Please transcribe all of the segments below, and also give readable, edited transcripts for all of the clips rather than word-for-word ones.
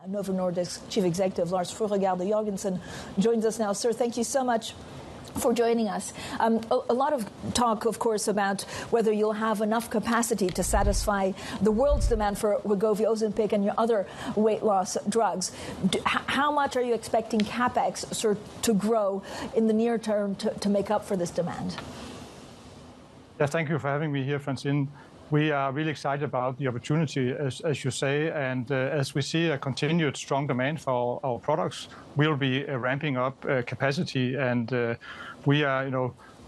Novo Nordisk Chief Executive Lars Fruergaard, the Jorgensen, joins us now. Sir, thank you so much for joining us. A lot of talk, of course, about whether you'll have enough capacity to satisfy the world's demand for Wegovy, Ozempic, and your other weight loss drugs. How much are you expecting capex to grow in the near term to make up for this demand? Yeah, thank you for having me here, Francine. We are really excited about the opportunity, as you say, and as we see a continued strong demand for our products, we'll be ramping up capacity, and we are,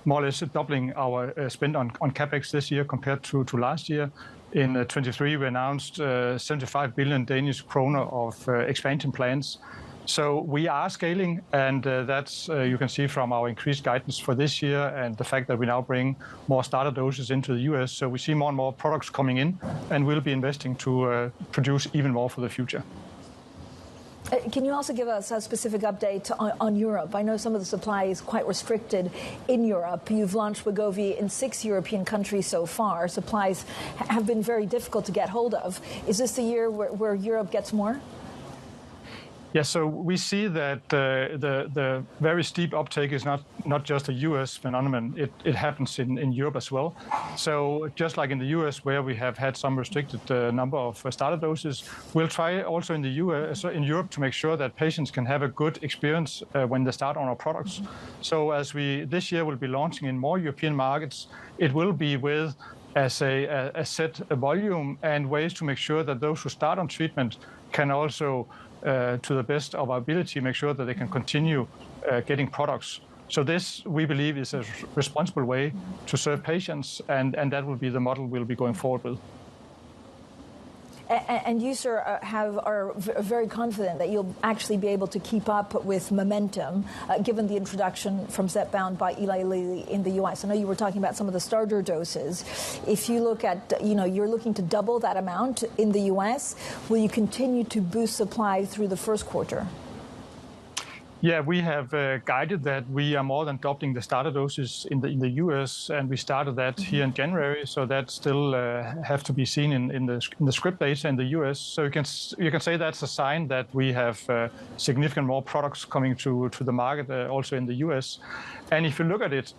more or less doubling our spend on capex this year compared to last year. In 23, we announced 75 billion Danish kroner of expansion plans. So we are scaling, and that's you can see from our increased guidance for this year and the fact that we now bring more starter doses into the US. So we see more and more products coming in, and we'll be investing to produce even more for the future. Can you also give us a specific update on Europe? I know some of the supply is quite restricted in Europe. You've launched Wegovy in 6 European countries so far. Supplies have been very difficult to get hold of. Is this the year where Europe gets more? Yeah, so we see that the very steep uptake is not just a US phenomenon. It happens in Europe as well. So just like in the US, where we have had some restricted number of starter doses, we'll try also in in Europe to make sure that patients can have a good experience when they start on our products. So as we this year will be launching in more European markets, it will be with as a set volume and ways to make sure that those who start on treatment can also to the best of our ability, make sure that they can continue getting products. So this, we believe, is a responsible way to serve patients, and that will be the model we'll be going forward with. And you, sir, are very confident that you'll actually be able to keep up with momentum, given the introduction from Zepbound by Eli Lilly in the U.S. I know you were talking about some of the starter doses. If you look at, you're looking to double that amount in the U.S., will you continue to boost supply through the first quarter? Yeah, we have guided that we are more than doubling the starter doses in the US, and we started that here in January. So that still have to be seen in the script data in the US. So you can say that's a sign that we have significant more products coming to the market also in the US. And if you look at it,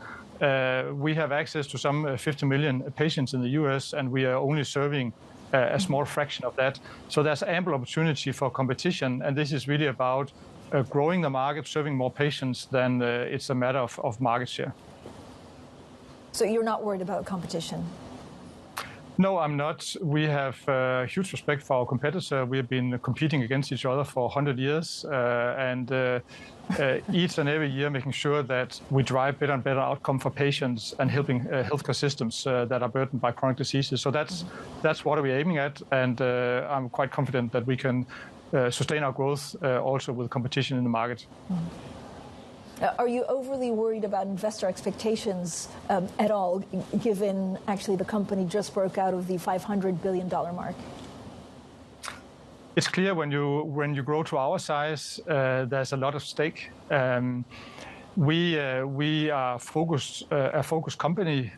we have access to some 50 million patients in the US, and we are only serving a small fraction of that. So there's ample opportunity for competition, and this is really about growing the market, serving more patients than it's a matter of market share. So you're not worried about competition? No, I'm not. We have huge respect for our competitor. We have been competing against each other for 100 years, and each and every year making sure that we drive better and better outcome for patients and helping healthcare systems that are burdened by chronic diseases. So that's what we're aiming at, and I'm quite confident that we can sustain our growth also with competition in the market. Are you overly worried about investor expectations at all, given actually the company just broke out of the $500 billion mark? It's clear when you grow to our size, there's a lot at stake. We are a focused company.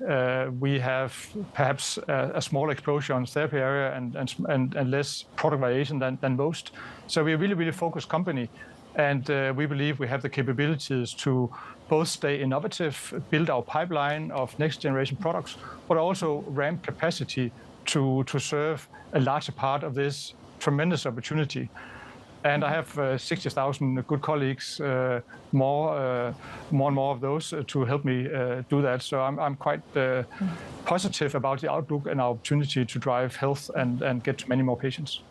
We have perhaps a small exposure on therapy area and less product variation than most. So we're a really focused company, and we believe we have the capabilities to both stay innovative, build our pipeline of next generation products, but also ramp capacity to serve a larger part of this tremendous opportunity. And I have 60,000 good colleagues, more and more of those to help me do that. So I'm quite positive about the outlook and our opportunity to drive health and get to many more patients.